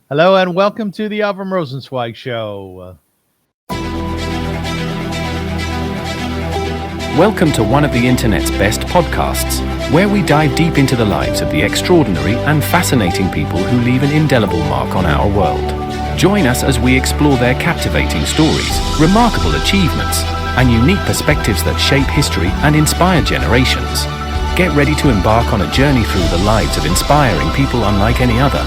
Hello and welcome to the Avrum Rosensweig Show. Welcome to one of the internet's best podcasts, where we dive deep into the lives of the extraordinary and fascinating people who leave an indelible mark on our world. Join us as we explore their captivating stories, remarkable achievements, and unique perspectives that shape history and inspire generations. Get ready to embark on a journey through the lives of inspiring people unlike any other.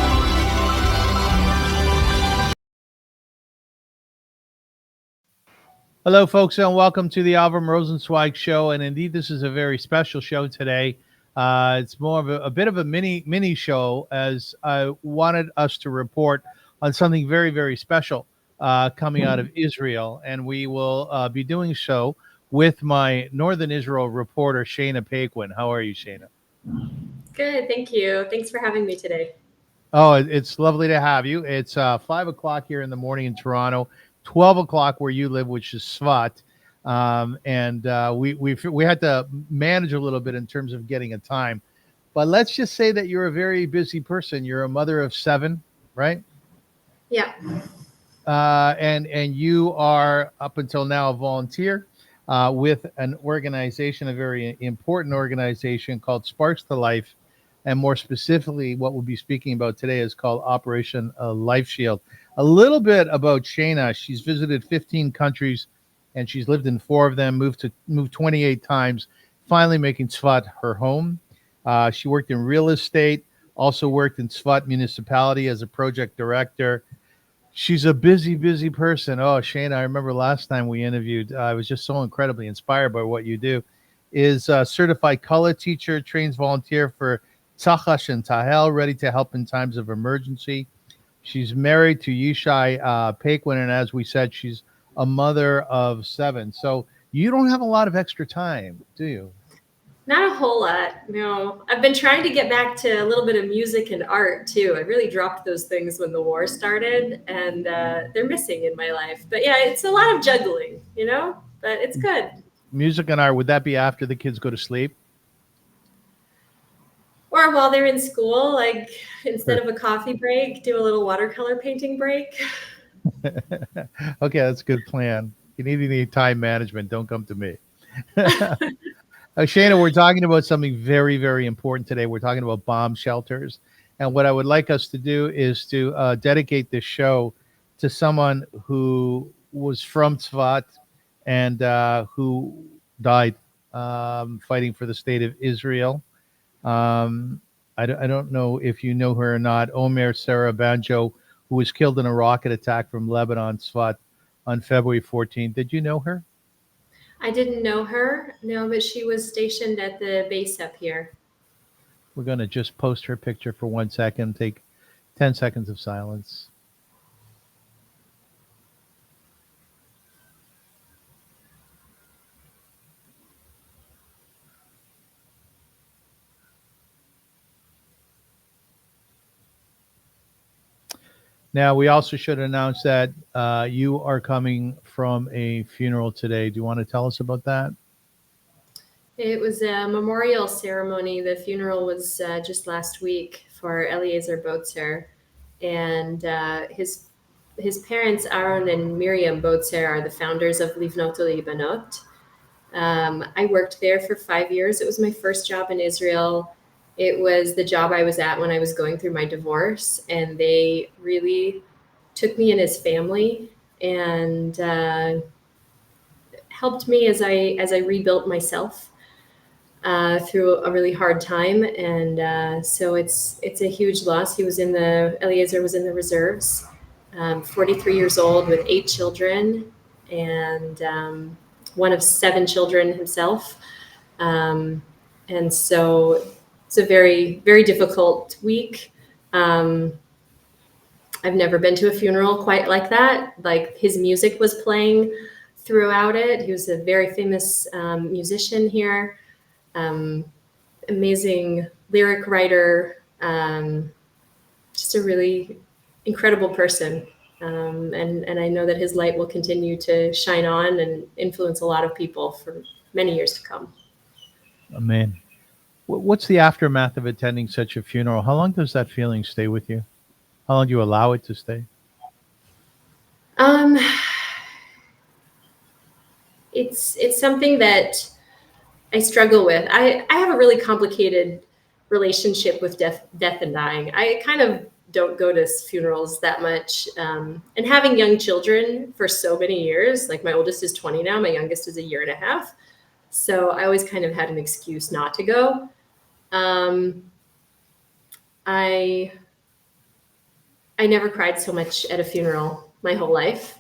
Hello, folks, and welcome to the Avrum Rosensweig Show. And indeed, this is a very special show today. It's more of a bit of a mini show, as I wanted us to report on something very, very special coming out of Israel. And we will be doing so with my Northern Israel reporter, Shayna Paquin. How are you, Shayna? Good, thank you. Thanks for having me today. Oh, it's lovely to have you. It's 5 o'clock here in the morning in Toronto, 12 o'clock where you live, which is Sefat. We had to manage a little bit in terms of getting a time. But let's just say that you're a very busy person. You're a mother of 7, right? Yeah. And you are, up until now, a volunteer with an organization, a very important organization called Sparks to Life. And more specifically, what we'll be speaking about today is called Operation Lifeshield. A little bit about Shayna. She's visited 15 countries, and she's lived in 4 of them, moved 28 times, finally making Sefat her home. She worked in real estate, also worked in Sefat municipality as a project director. She's a busy, busy person. Oh, Shayna, I remember last time we interviewed, I was just so incredibly inspired by what you do. Is a certified color teacher, trains volunteer for Tzachash and Tahel, ready to help in times of emergency. She's married to Yishai Paquin, and as we said, she's a mother of 7. So you don't have a lot of extra time, do you? Not a whole lot, no. I've been trying to get back to a little bit of music and art, too. I really dropped those things when the war started, and they're missing in my life. But yeah, it's a lot of juggling, but it's good. Music and art, would that be after the kids go to sleep? Or while they're in school, like instead of a coffee break, do a little watercolor painting break. Okay, that's a good plan. You need any time management, don't come to me. Shayna, we're talking about something very, very important today. We're talking about bomb shelters. And what I would like us to do is to dedicate this show to someone who was from Sefat and who died fighting for the state of Israel. I don't know if you know her or not. Omer Sarah Banjo, who was killed in a rocket attack from Lebanon, Sefat, on February 14th. Did you know her? I didn't know her, no, but she was stationed at the base up here. We're going to just post her picture for 1 second, take 10 seconds of silence. Now, we also should announce that you are coming from a funeral today. Do you want to tell us about that? It was a memorial ceremony. The funeral was just last week for Eliezer Botzer. And his parents, Aaron and Miriam Botzer, are the founders of Livnot Libanot. I worked there for 5 years. It was my first job in Israel. It was the job I was at when I was going through my divorce, and they really took me in as family and helped me as I rebuilt myself through a really hard time. And so it's a huge loss. Eliezer was in the reserves, 43 years old with 8 children, and one of 7 children himself. And so it's a very, very difficult week. I've never been to a funeral quite like that. Like, his music was playing throughout it. He was a very famous musician here, amazing lyric writer, just a really incredible person. And I know that his light will continue to shine on and influence a lot of people for many years to come. Amen. What's the aftermath of attending such a funeral? How long does that feeling stay with you? How long do you allow it to stay? Um, it's something that I struggle with. I have a really complicated relationship with death and dying. I kind of don't go to funerals that much. And having young children for so many years, like my oldest is 20 now, my youngest is a year and a half. So I always kind of had an excuse not to go. Um, I I never cried so much at a funeral my whole life.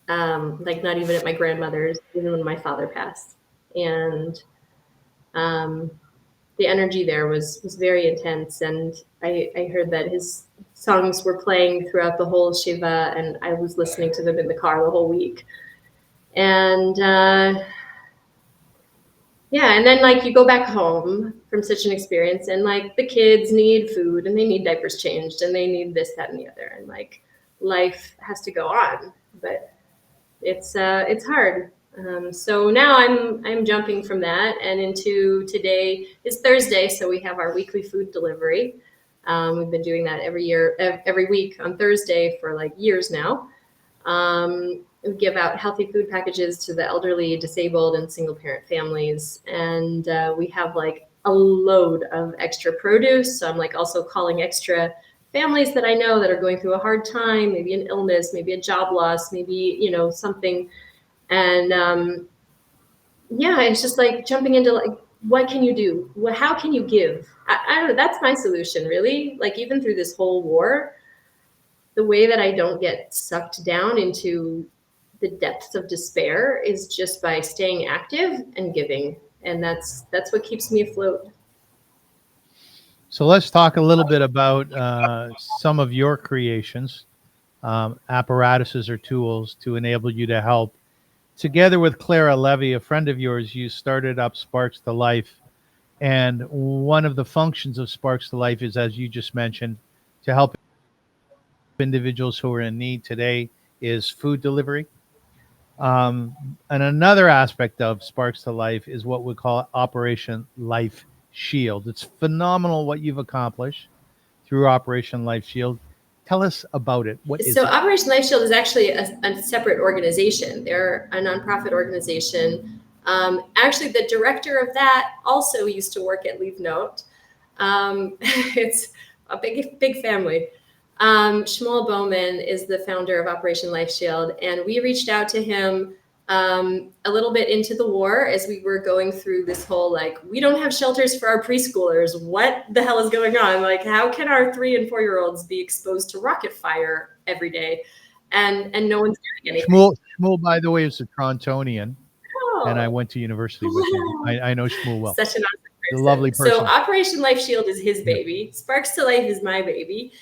Like not even at my grandmother's, even when my father passed. And um, the energy there was very intense. And I heard that his songs were playing throughout the whole Shiva, and I was listening to them in the car the whole week. And yeah, and then like you go back home from such an experience, and like the kids need food and they need diapers changed and they need this, that, and the other. And like life has to go on. But it's hard. So now I'm jumping from that and into today is Thursday, so we have our weekly food delivery. We've been doing that every year, every week on Thursday for like years now. We give out healthy food packages to the elderly, disabled, and single parent families, and we have like a load of extra produce. So I'm like also calling extra families that I know that are going through a hard time, maybe an illness, maybe a job loss, maybe something. And yeah, it's just like jumping into like, what can you do? How can you give? I don't know. That's my solution, really. Like even through this whole war, the way that I don't get sucked down into the depths of despair is just by staying active and giving, and that's what keeps me afloat. So let's talk a little bit about some of your creations, apparatuses or tools to enable you to help. Together with Clara Levy, a friend of yours, you started up Sparks to Life. And one of the functions of Sparks to Life is, as you just mentioned, to help individuals who are in need today is food delivery. And another aspect of Sparks to Life is what we call Operation Life Shield. It's phenomenal what you've accomplished through Operation Life Shield. Tell us about it. What is So it? Operation Life Shield is actually a separate organization. They're a nonprofit organization. Actually, the director of that also used to work at Leave Note. It's a big family. Shmuel Bowman is the founder of Operation Life Shield, and we reached out to him a little bit into the war as we were going through this whole like, we don't have shelters for our preschoolers. What the hell is going on? Like, how can our 3 and 4-year-olds be exposed to rocket fire every day, and no one's doing anything? Shmuel, by the way, is a Torontonian, and I Oh, went to university with him. I know Shmuel well. such an awesome He's a lovely person. So person. Operation Life Shield is his Yeah. baby. Sparks to Life is my baby.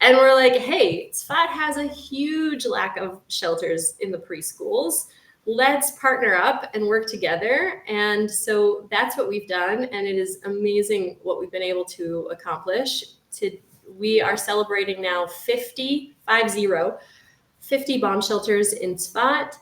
And we're like, hey, Sefat has a huge lack of shelters in the preschools. Let's partner up and work together. And so that's what we've done. And it is amazing what we've been able to accomplish. We are celebrating now 50 bomb shelters in Sefat.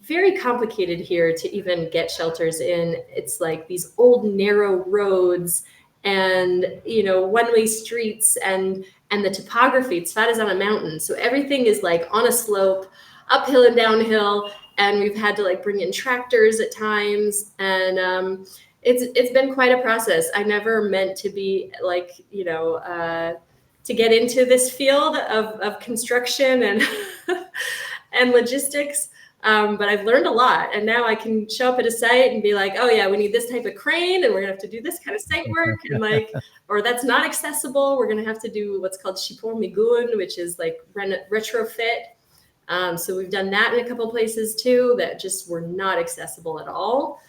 Very complicated here to even get shelters in. It's like these old narrow roads and one-way streets and the topography. Sefat is on a mountain, so everything is like on a slope, uphill and downhill, and we've had to like bring in tractors at times, and it's been quite a process. I never meant to be like to get into this field of construction and and logistics. But I've learned a lot, and now I can show up at a site and be like, oh yeah, we need this type of crane, and we're gonna have to do this kind of site work, and like, or that's not accessible, we're gonna have to do what's called shipur migun, which is like retrofit. So we've done that in a couple places too that just were not accessible at all.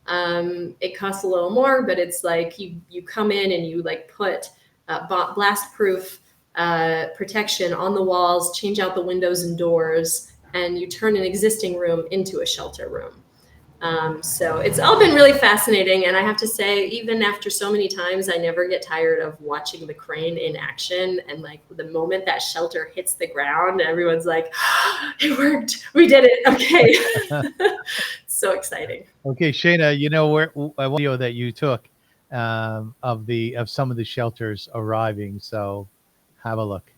It costs a little more, but it's like you come in and you like put blast-proof protection on the walls, change out the windows and doors, and you turn an existing room into a shelter room. So it's all been really fascinating. And I have to say, even after so many times, I never get tired of watching the crane in action. And like the moment that shelter hits the ground, everyone's like, oh, it worked. We did it. Okay. So exciting. Okay, Shayna, where a video that you took of some of the shelters arriving. So have a look.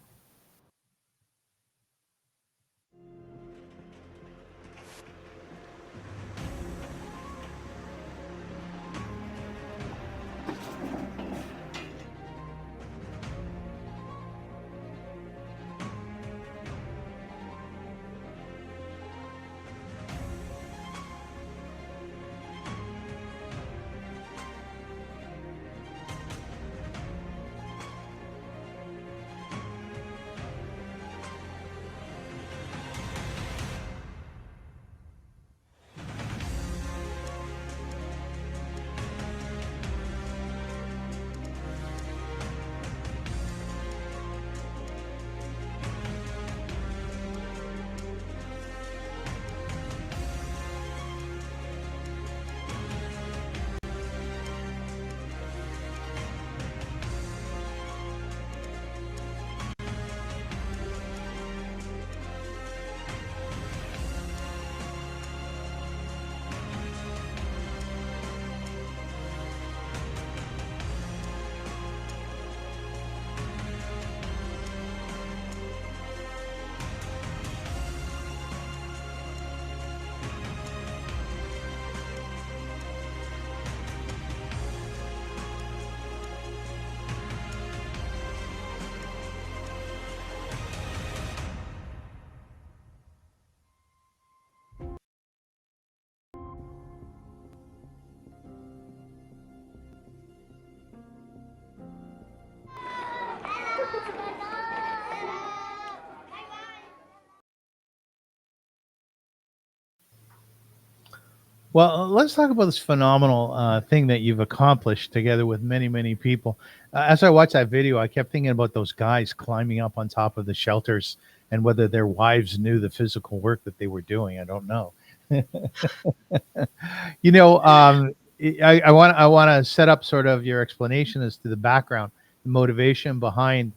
Well, let's talk about this phenomenal thing that you've accomplished together with many, many people. As I watched that video, I kept thinking about those guys climbing up on top of the shelters and whether their wives knew the physical work that they were doing. I don't know. You know, I want to set up sort of your explanation as to the background, the motivation behind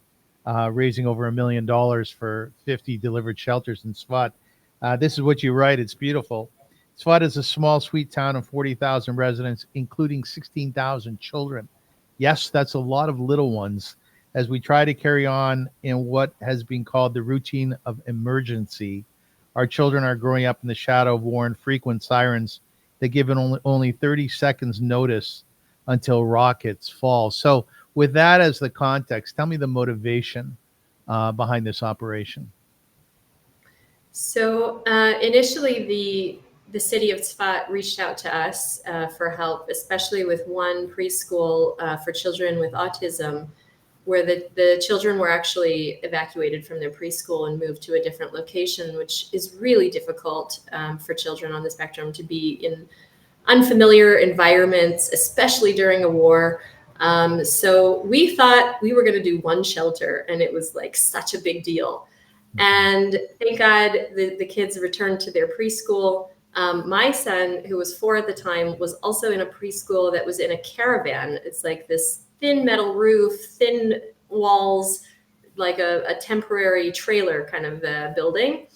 raising over $1 million for 50 delivered shelters in Sefat. This is what you write. It's beautiful. Sefat is a small, sweet town of 40,000 residents, including 16,000 children. Yes, that's a lot of little ones. As we try to carry on in what has been called the routine of emergency, our children are growing up in the shadow of war and frequent sirens that give only 30 seconds notice until rockets fall. So, with that as the context, tell me the motivation behind this operation. So initially, the city of Tzfat reached out to us for help, especially with one preschool for children with autism, where the children were actually evacuated from their preschool and moved to a different location, which is really difficult for children on the spectrum to be in unfamiliar environments, especially during a war. So we thought we were going to do one shelter, and it was like such a big deal. And thank God the kids returned to their preschool. My son, who was 4 at the time, was also in a preschool that was in a caravan. It's like this thin metal roof, thin walls, like a temporary trailer kind of building.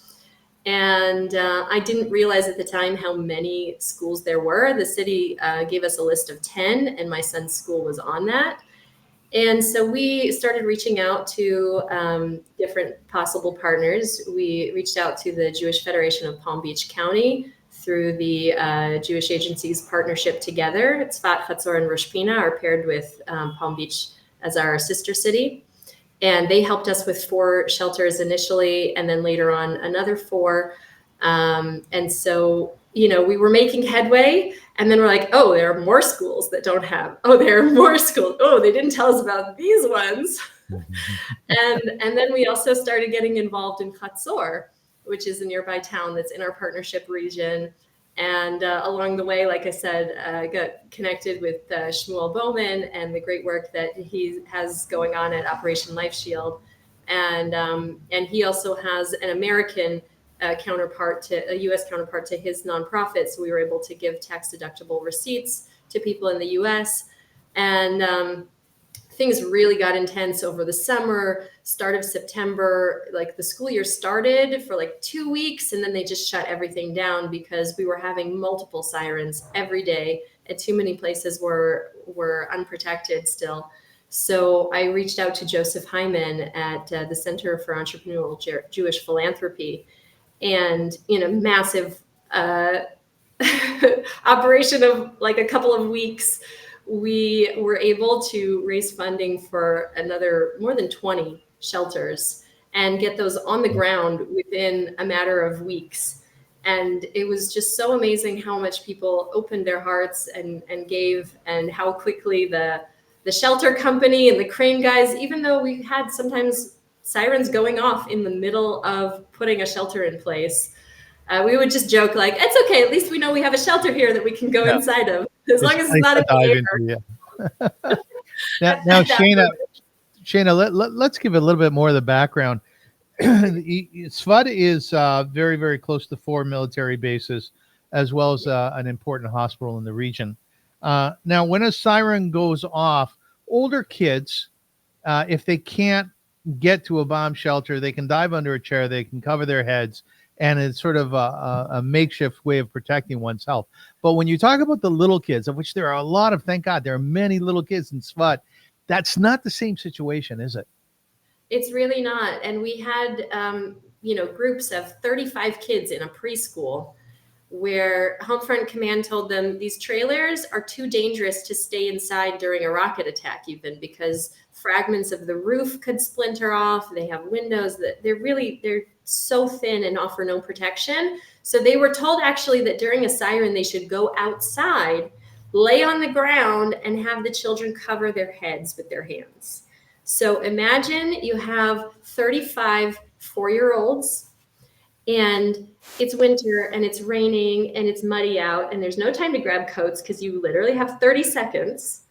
And I didn't realize at the time how many schools there were. The city gave us a list of 10, and my son's school was on that. And so we started reaching out to different possible partners. We reached out to the Jewish Federation of Palm Beach County through the Jewish Agencies Partnership Together. Tzfat, Chatzor, and Rosh Pina are paired with Palm Beach as our sister city. And they helped us with 4 shelters initially, and then later on another 4. And so, you know, we were making headway, and then we're like, oh, there are more schools that don't have. Oh, there are more schools. Oh, they didn't tell us about these ones. and then we also started getting involved in Chatzor, which is a nearby town that's in our partnership region. And along the way, like I said, I got connected with Shmuel Bowman and the great work that he has going on at Operation Lifeshield. And he also has an American counterpart, to a U.S. counterpart to his nonprofit. So we were able to give tax deductible receipts to people in the U.S. And things really got intense over the summer, start of September. Like the school year started for like 2 weeks, and then they just shut everything down because we were having multiple sirens every day, and too many places were unprotected still. So I reached out to Joseph Hyman at the Center for Entrepreneurial Jewish Philanthropy, and in a massive operation of like a couple of weeks, we were able to raise funding for another more than 20 shelters and get those on the ground within a matter of weeks. And it was just so amazing how much people opened their hearts and gave, and how quickly the shelter company and the crane guys, even though we had sometimes sirens going off in the middle of putting a shelter in place, we would just joke like, it's okay, at least we know we have a shelter here that we can go inside of, as long as it's not a neighbor. Now, Shayna, let's give a little bit more of the background. Sefat is very, very close to 4 military bases, as well as an important hospital in the region. Now, when a siren goes off, older kids, if they can't get to a bomb shelter, they can dive under a chair, they can cover their heads, and it's sort of a makeshift way of protecting one's health. But when you talk about the little kids, of which there are a lot of, thank God, there are many little kids in Sefat, that's not the same situation, is it? It's really not. And we had, groups of 35 kids in a preschool where Homefront Command told them these trailers are too dangerous to stay inside during a rocket attack, even because fragments of the roof could splinter off. They have windows that they're so thin and offer no protection. So they were told actually that during a siren, they should go outside, lay on the ground, and have the children cover their heads with their hands. So imagine you have 35 4-year-olds and it's winter and it's raining and it's muddy out and there's no time to grab coats because you literally have 30 seconds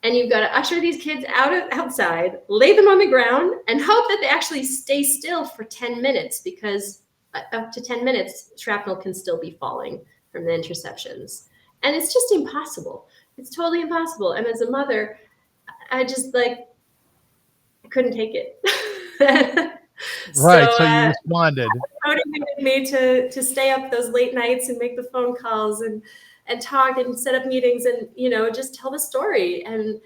and you've got to usher these kids outside, lay them on the ground, and hope that they actually stay still for 10 minutes, because up to 10 minutes, shrapnel can still be falling from the interceptions. And it's just impossible. It's totally impossible. And as a mother, I just couldn't take it. Right. So So you responded. motivated me to stay up those late nights and make the phone calls and talk and set up meetings and just tell the story. And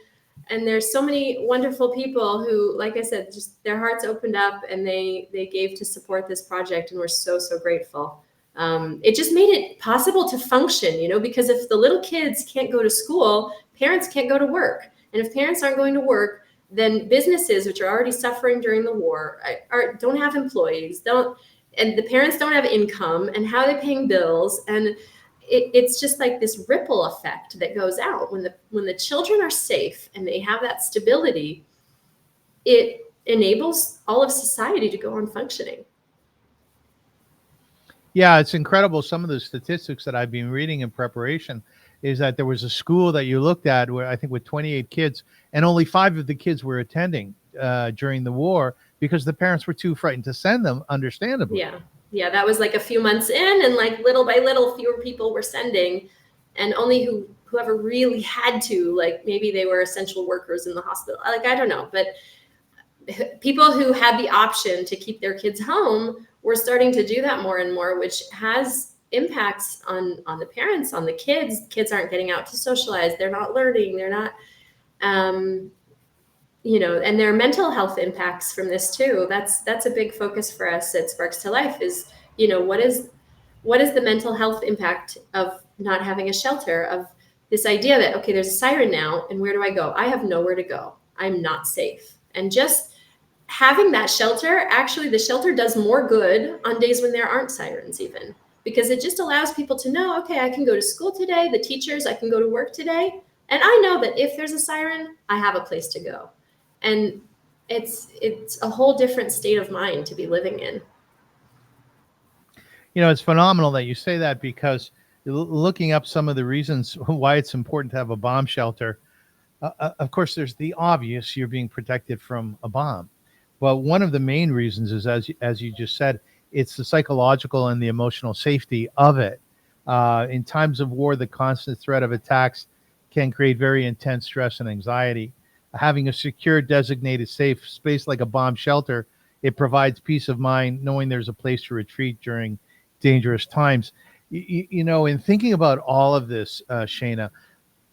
there's so many wonderful people who, like I said, just their hearts opened up and they gave to support this project, and we're so grateful. It just made it possible to function, because if the little kids can't go to school, parents can't go to work, and if parents aren't going to work, then businesses, which are already suffering during the war, don't have employees, and the parents don't have income, and how are they paying bills? And it's just like this ripple effect that goes out when the children are safe and they have that stability. It enables all of society to go on functioning. Yeah, it's incredible. Some of the statistics that I've been reading in preparation is that there was a school that you looked at where I think with 28 kids, and only 5 of the kids were attending during the war because the parents were too frightened to send them, understandably. Yeah, that was like a few months in, and little by little, fewer people were sending, and only whoever really had to, maybe they were essential workers in the hospital. I don't know, but people who had the option to keep their kids home were starting to do that more and more, which has impacts on the parents, on the kids. Kids aren't getting out to socialize. They're not learning. They're not, and there are mental health impacts from this too. That's a big focus for us at Sparks to Life is, what is the mental health impact of not having a shelter, of this idea that, okay, there's a siren now, and where do I go? I have nowhere to go. I'm not safe. And just having that shelter, actually the shelter does more good on days when there aren't sirens even, because it just allows people to know, okay, I can go to school today, the teachers, I can go to work today, and I know that if there's a siren, I have a place to go. And it's a whole different state of mind to be living in. It's phenomenal that you say that, because looking up some of the reasons why it's important to have a bomb shelter, of course, there's the obvious, you're being protected from a bomb. But one of the main reasons is, as you just said, it's the psychological and the emotional safety of it. In times of war, the constant threat of attacks can create very intense stress and anxiety. Having a secure, designated, safe space like a bomb shelter, it provides peace of mind knowing there's a place to retreat during dangerous times. In thinking about all of this, Shayna,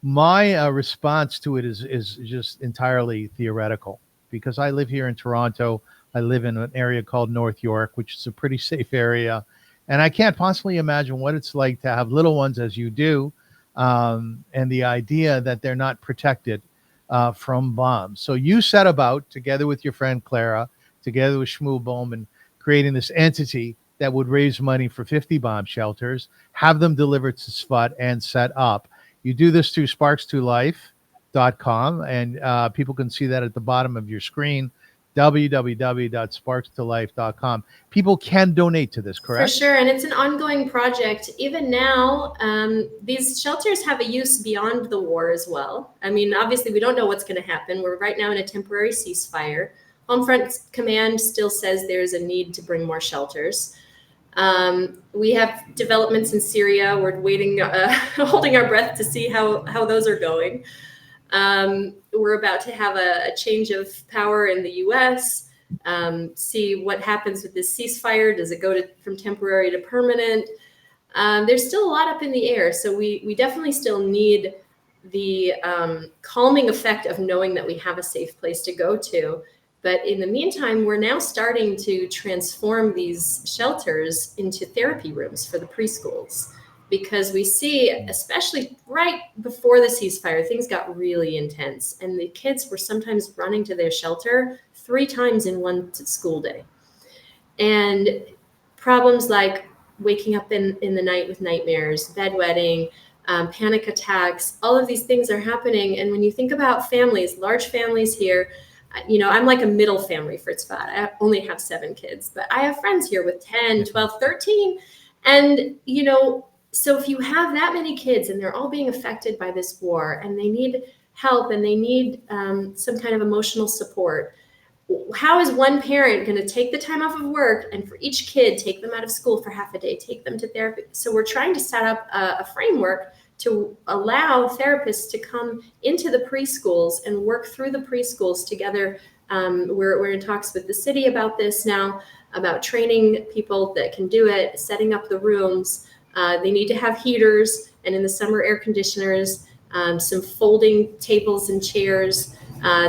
my response to it is just entirely theoretical, because I live here in Toronto. I live in an area called North York, which is a pretty safe area. And I can't possibly imagine what it's like to have little ones as you do, and the idea that they're not protected from bombs. So you set about, together with your friend Clara, together with Shmuel Bowman, creating this entity that would raise money for 50 bomb shelters, have them delivered to Sefat and set up. You do this through sparkstolife.com, and people can see that at the bottom of your screen, www.sparkstolife.com. People can donate to this, correct? For sure, and it's an ongoing project. Even now, these shelters have a use beyond the war as well. I mean, obviously, we don't know what's going to happen. We're right now in a temporary ceasefire. Homefront Command still says there's a need to bring more shelters. We have developments in Syria. We're waiting, holding our breath to see how those are going. We're about to have a change of power in the U.S., see what happens with this ceasefire. Does it go from temporary to permanent? There's still a lot up in the air. So we definitely still need the calming effect of knowing that we have a safe place to go to. But in the meantime, we're now starting to transform these shelters into therapy rooms for the preschools, because we see, especially right before the ceasefire, things got really intense, and the kids were sometimes running to their shelter 3 times in one school day. And problems like waking up in the night with nightmares, bedwetting, panic attacks, all of these things are happening. And when you think about families, large families here, I'm like a middle family for Sefat. I only have 7 kids, but I have friends here with 10, 12, 13. And, so if you have that many kids and they're all being affected by this war and they need help and they need some kind of emotional support, how is one parent going to take the time off of work and for each kid, take them out of school for half a day, take them to therapy? So we're trying to set up a framework to allow therapists to come into the preschools and work through the preschools together. We're in talks with the city about this now, about training people that can do it, setting up the rooms. They need to have heaters, and in the summer, air conditioners, some folding tables and chairs,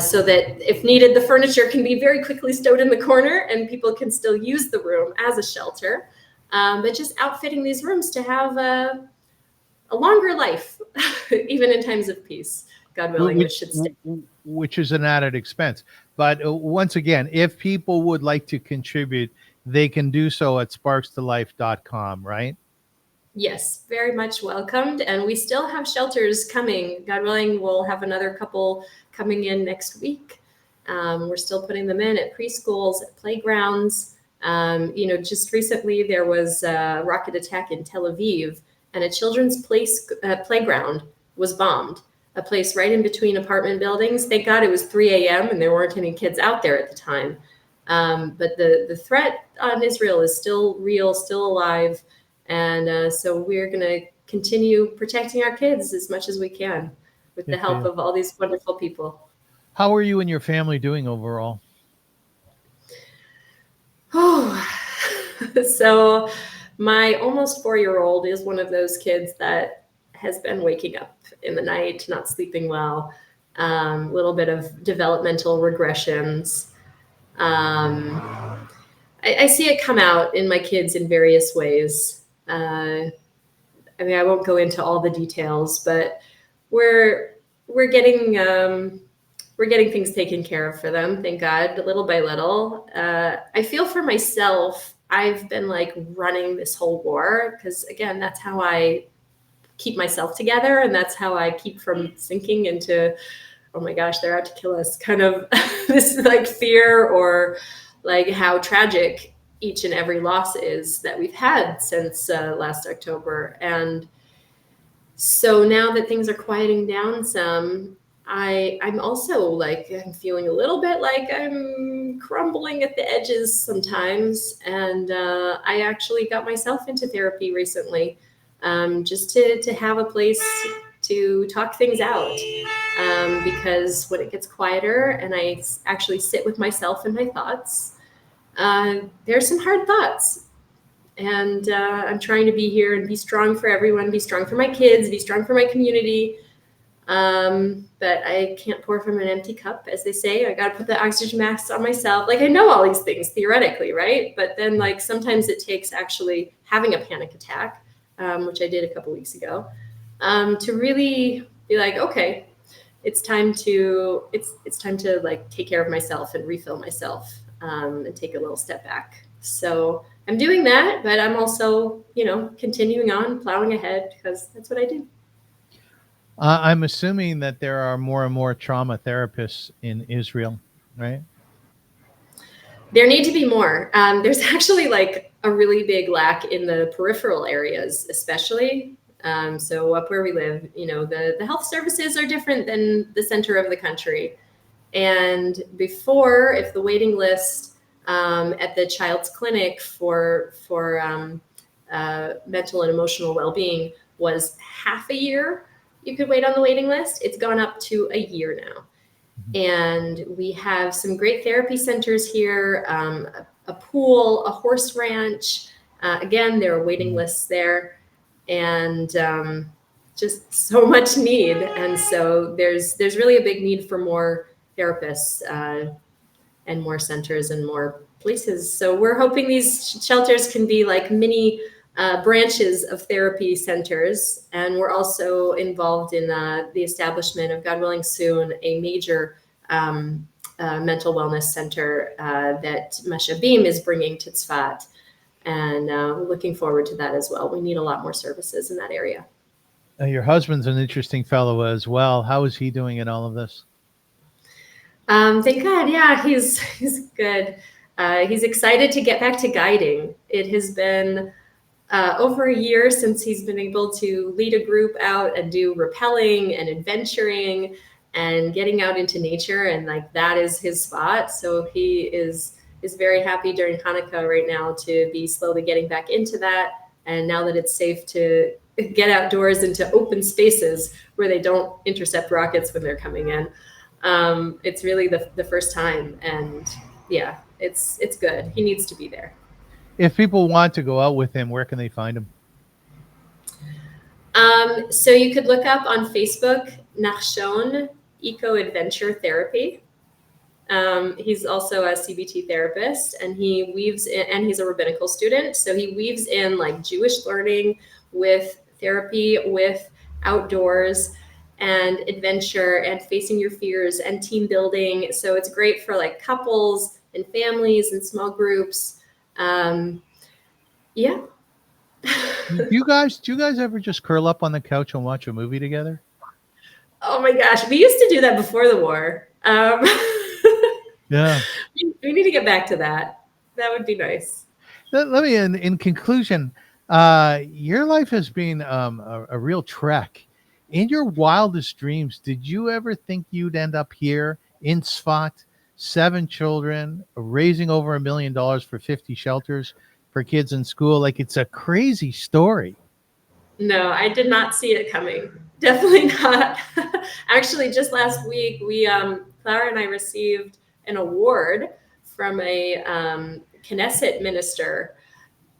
so that if needed, the furniture can be very quickly stowed in the corner and people can still use the room as a shelter. But just outfitting these rooms to have a longer life, even in times of peace, God willing, which should stay. Which is an added expense. But once again, if people would like to contribute, they can do so at sparkstolife.com, right? Yes, very much welcomed. And we still have shelters coming. God willing, we'll have another couple coming in next week. We're still putting them in at preschools, at playgrounds. Just recently there was a rocket attack in Tel Aviv, and a children's playground was bombed, a place right in between apartment buildings. Thank God it was 3 a.m. and there weren't any kids out there at the time. But the threat on Israel is still real, still alive. And so we're going to continue protecting our kids as much as we can with the help of all these wonderful people. How are you and your family doing overall? Oh, so my almost 4-year-old is one of those kids that has been waking up in the night, not sleeping well, little bit of developmental regressions. I see it come out in my kids in various ways. I won't go into all the details, but we're getting things taken care of for them, thank God, little by little. I feel for myself, I've been like running this whole war because, again, that's how I keep myself together, and that's how I keep from sinking into, oh my gosh, they're out to kill us, kind of this like fear, or like how tragic each and every loss is that we've had since last October. And so now that things are quieting down some, I'm also I'm feeling a little bit like I'm crumbling at the edges sometimes. And I actually got myself into therapy recently, just to have a place to talk things out. Because when it gets quieter and I actually sit with myself and my thoughts, there's some hard thoughts. And I'm trying to be here and be strong for everyone, be strong for my kids, be strong for my community. But I can't pour from an empty cup, as they say. I got to put the oxygen mask on myself. I know all these things theoretically, right? But then sometimes it takes actually having a panic attack, which I did a couple weeks ago, to really be like, okay, it's time to take care of myself and refill myself, and take a little step back. So I'm doing that, but I'm also, continuing on, plowing ahead, because that's what I do. I'm assuming that there are more and more trauma therapists in Israel, right? There need to be more. There's actually a really big lack in the peripheral areas, especially. So up where we live, the health services are different than the center of the country. And before, if the waiting list at the child's clinic for mental and emotional well-being was half a year, you could wait on the waiting list. It's gone up to a year now. And we have some great therapy centers here, a pool, a horse ranch. Again, there are waiting lists there, and just so much need. And so there's really a big need for more therapists and more centers and more places. So we're hoping these shelters can be like mini branches of therapy centers. And we're also involved in the establishment of, God willing soon, a major mental wellness center that Mashabim is bringing to Sefat. And we're looking forward to that as well. We need a lot more services in that area. Your husband's an interesting fellow as well. How is he doing in all of this? Thank God. Yeah, he's good. He's excited to get back to guiding. It has been over a year since he's been able to lead a group out and do rappelling and adventuring and getting out into nature, and like that is his spot. So he is very happy during Hanukkah right now to be slowly getting back into that. And now that it's safe to get outdoors into open spaces where they don't intercept rockets when they're coming in, it's really the first time. And yeah, it's good. He needs to be there. If people want to go out with him, where can they find him? So you could look up on Facebook Nachshon Eco Adventure Therapy. He's also a CBT therapist, and he weaves in, and he's a rabbinical student. So he weaves in like Jewish learning with therapy, with outdoors and adventure and facing your fears and team building. So it's great for like couples and families and small groups. Yeah. Do you guys ever just curl up on the couch and watch a movie together? Oh my gosh, we used to do that before the war. Yeah. We need to get back to that. That would be nice. Let me, in conclusion, your life has been a real trek. In your wildest dreams, did you ever think you'd end up here in Sefat, 7 children, raising over $1 million for 50 shelters for kids in school? Like, it's a crazy story. No, I did not see it coming. Definitely not. Actually, just last week, Clara and I received an award from a Knesset minister,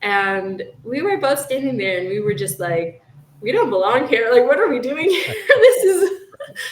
and we were both standing there, and we were just like, "We don't belong here. Like, what are we doing here? This is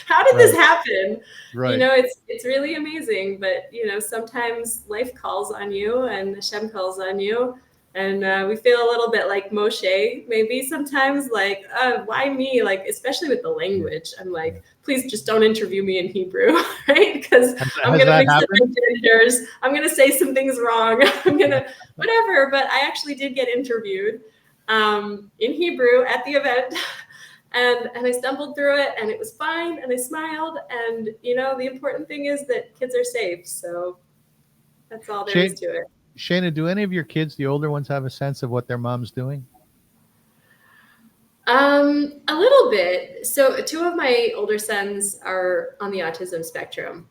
how did this happen?" Right. It's really amazing, but sometimes life calls on you, and Hashem calls on you. And we feel a little bit like Moshe, maybe sometimes, like, why me? Like, especially with the language. I'm like, please just don't interview me in Hebrew, right? Because I'm going to mix up genders. I'm going to say some things wrong. I'm going to, whatever. But I actually did get interviewed in Hebrew at the event. And I stumbled through it, and it was fine. And I smiled. And, the important thing is that kids are safe. So that's all there is to it. Shayna, do any of your kids, the older ones, have a sense of what their mom's doing? A little bit. So 2 of my older sons are on the autism spectrum.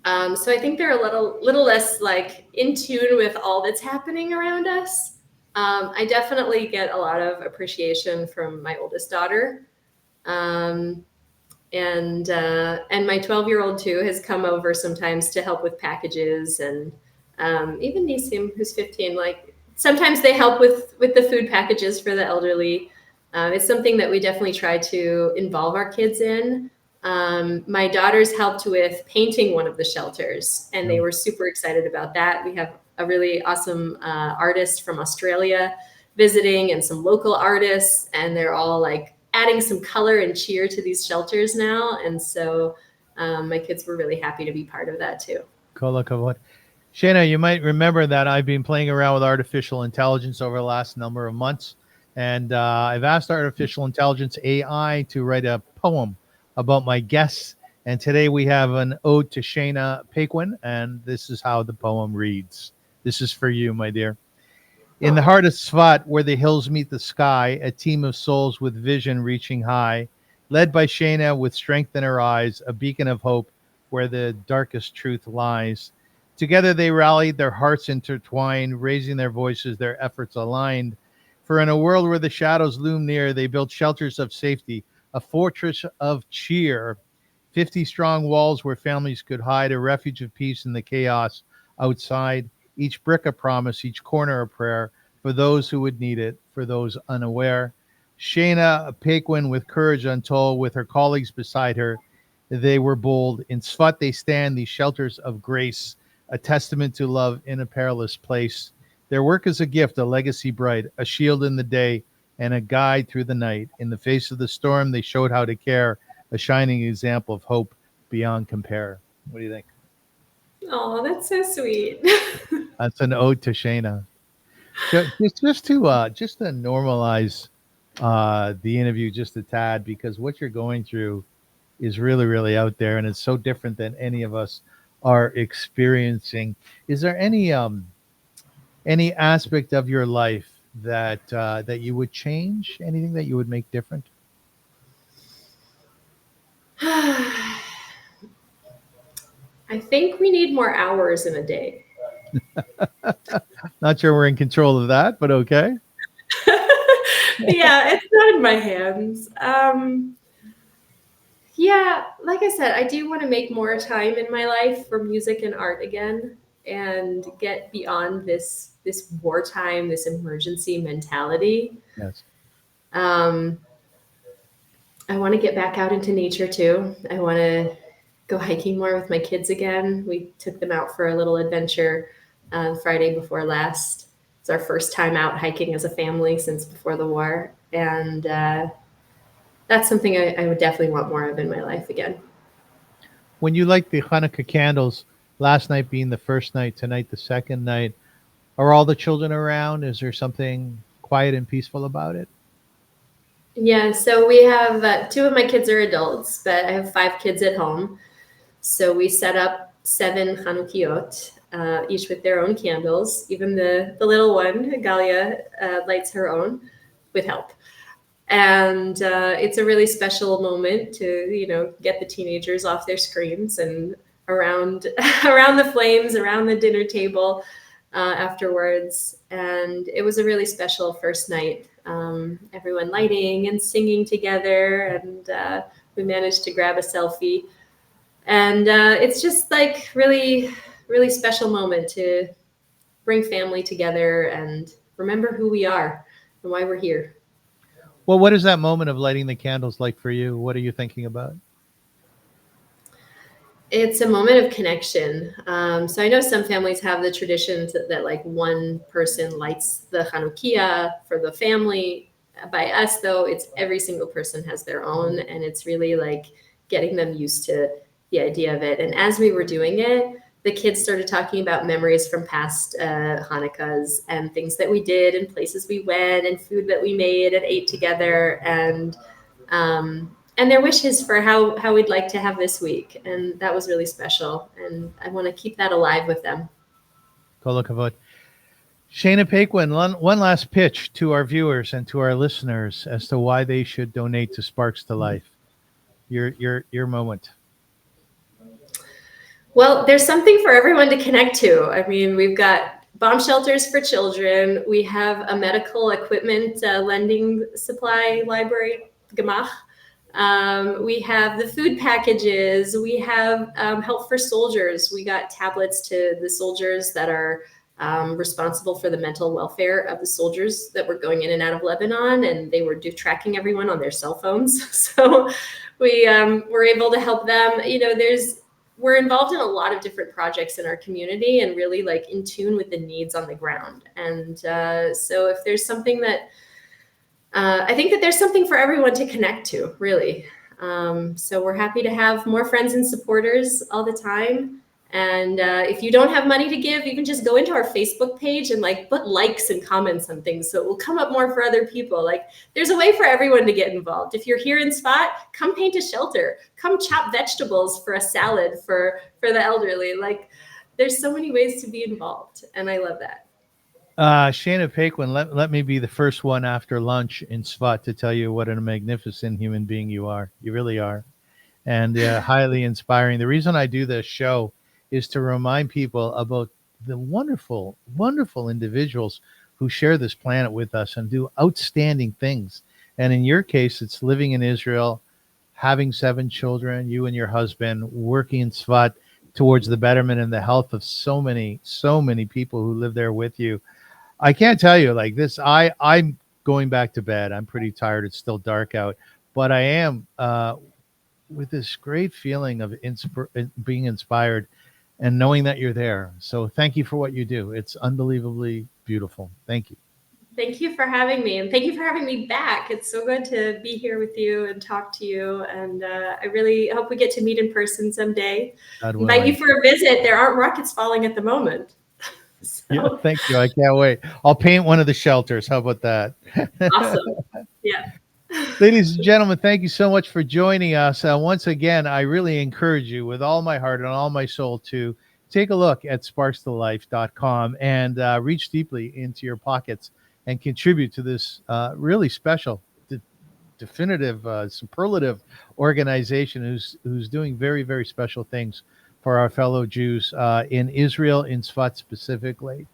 So I think they're a little less like in tune with all that's happening around us. I definitely get a lot of appreciation from my oldest daughter. And my 12-year-old too has come over sometimes to help with packages, and even Nisim, who's 15, like sometimes they help with the food packages for the elderly. It's something that we definitely try to involve our kids in. My daughters helped with painting one of the shelters, and they were super excited about that. We have a really awesome artist from Australia visiting, and some local artists, and they're all like adding some color and cheer to these shelters now. And so my kids were really happy to be part of that too. Shayna, you might remember that I've been playing around with artificial intelligence over the last number of months. And I've asked artificial intelligence AI to write a poem about my guests. And today we have an ode to Shayna Paquin. And this is how the poem reads. This is for you, my dear. In the heart of Sefat, where the hills meet the sky, a team of souls with vision reaching high, led by Shayna with strength in her eyes, a beacon of hope where the darkest truth lies. Together they rallied, their hearts intertwined, raising their voices, their efforts aligned. For in a world where the shadows loom near, they built shelters of safety, a fortress of cheer, 50 strong walls where families could hide, a refuge of peace in the chaos outside. Each brick a promise, each corner a prayer for those who would need it, for those unaware. Shayna Paquin, with courage untold, with her colleagues beside her, they were bold. In Sefat they stand, these shelters of grace, a testament to love in a perilous place. Their work is a gift, a legacy bright, a shield in the day, and a guide through the night. In the face of the storm, they showed how to care, a shining example of hope beyond compare. What do you think? Oh, that's so sweet. That's an ode to Shayna. Just to normalize the interview just a tad, because what you're going through is really, really out there, and it's so different than any of us are experiencing. Is there any aspect of your life that you would change? Anything that you would make different? I think we need more hours in a day. Not sure we're in control of that, but okay. Yeah, it's not in my hands. Yeah, like I said, I do want to make more time in my life for music and art again and get beyond this wartime, this emergency mentality. Yes. Um, I want to get back out into nature too. I want to go hiking more with my kids again. We took them out for a little adventure Friday before last. It's our first time out hiking as a family since before the war. And that's something I would definitely want more of in my life again. When you light the Hanukkah candles, last night being the first night, tonight the second night, are all the children around? Is there something quiet and peaceful about it? Yeah, so we have two of my kids are adults, but I have five kids at home. So we set up seven Chanukiot, each with their own candles. Even the little one, Galia, lights her own with help. And it's a really special moment to, get the teenagers off their screens and around around the flames, around the dinner table afterwards. And it was a really special first night. Everyone lighting and singing together, and we managed to grab a selfie. And it's just like really, really special moment to bring family together and remember who we are and why we're here. Well, what is that moment of lighting the candles like for you? What are you thinking about? It's a moment of connection. So I know some families have the tradition that like one person lights the Chanukiah for the family. By us, though, it's every single person has their own, and it's really like getting them used to the idea of it. And as we were doing it, the kids started talking about memories from past Hanukkahs and things that we did and places we went and food that we made and ate together. And their wishes for how we'd like to have this week. And that was really special. And I want to keep that alive with them. Kol hakavod. Shayna Paquin, one last pitch to our viewers and to our listeners as to why they should donate to Sparks to Life. Your moment. Well, there's something for everyone to connect to. I mean, we've got bomb shelters for children. We have a medical equipment lending supply library, Gemach. We have the food packages. We have help for soldiers. We got tablets to the soldiers that are responsible for the mental welfare of the soldiers that were going in and out of Lebanon, and they were tracking everyone on their cell phones. So we were able to help them. We're involved in a lot of different projects in our community and really like in tune with the needs on the ground. And so if there's something that I think that there's something for everyone to connect to, really. So we're happy to have more friends and supporters all the time. And if you don't have money to give, you can just go into our Facebook page and like put likes and comments on things. So it will come up more for other people. Like there's a way for everyone to get involved. If you're here in Sefat, come paint a shelter, come chop vegetables for a salad for the elderly. Like there's so many ways to be involved. And I love that. Shayna Paquin, let me be the first one after lunch in Sefat to tell you what a magnificent human being you are. You really are. And highly inspiring. The reason I do this show is to remind people about the wonderful, wonderful individuals who share this planet with us and do outstanding things. And in your case, it's living in Israel, having 7 children, you and your husband, working in Sefat towards the betterment and the health of so many people who live there with you. I can't tell you like this. I'm going back to bed. I'm pretty tired. It's still dark out, but I am with this great feeling of being inspired and knowing that you're there. So thank you for what you do. It's unbelievably beautiful. Thank you. Thank you for having me, and thank you for having me back. It's so good to be here with you and talk to you. And I really hope we get to meet in person someday. Invite you for a visit. There aren't rockets falling at the moment. So. Yeah, thank you. I can't wait. I'll paint one of the shelters. How about that? Awesome. Yeah. Ladies and gentlemen, thank you so much for joining us. Once again, I really encourage you with all my heart and all my soul to take a look at sparkstoLife.com and reach deeply into your pockets and contribute to this really special, definitive, superlative organization who's doing very, very special things for our fellow Jews in Israel, in Sefat specifically.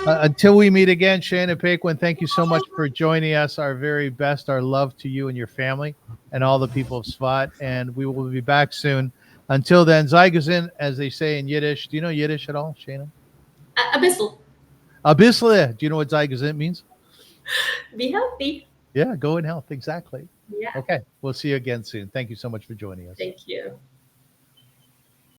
Until we meet again, Shayna Paquin, thank you so much for joining us. Our very best, our love to you and your family and all the people of Sefat. And we will be back soon. Until then, Zeigazin, as they say in Yiddish. Do you know Yiddish at all, Shayna? A bissel. A bisle. Do you know what Zeigazin means? Be healthy. Yeah, go in health. Exactly. Yeah. Okay. We'll see you again soon. Thank you so much for joining us. Thank you.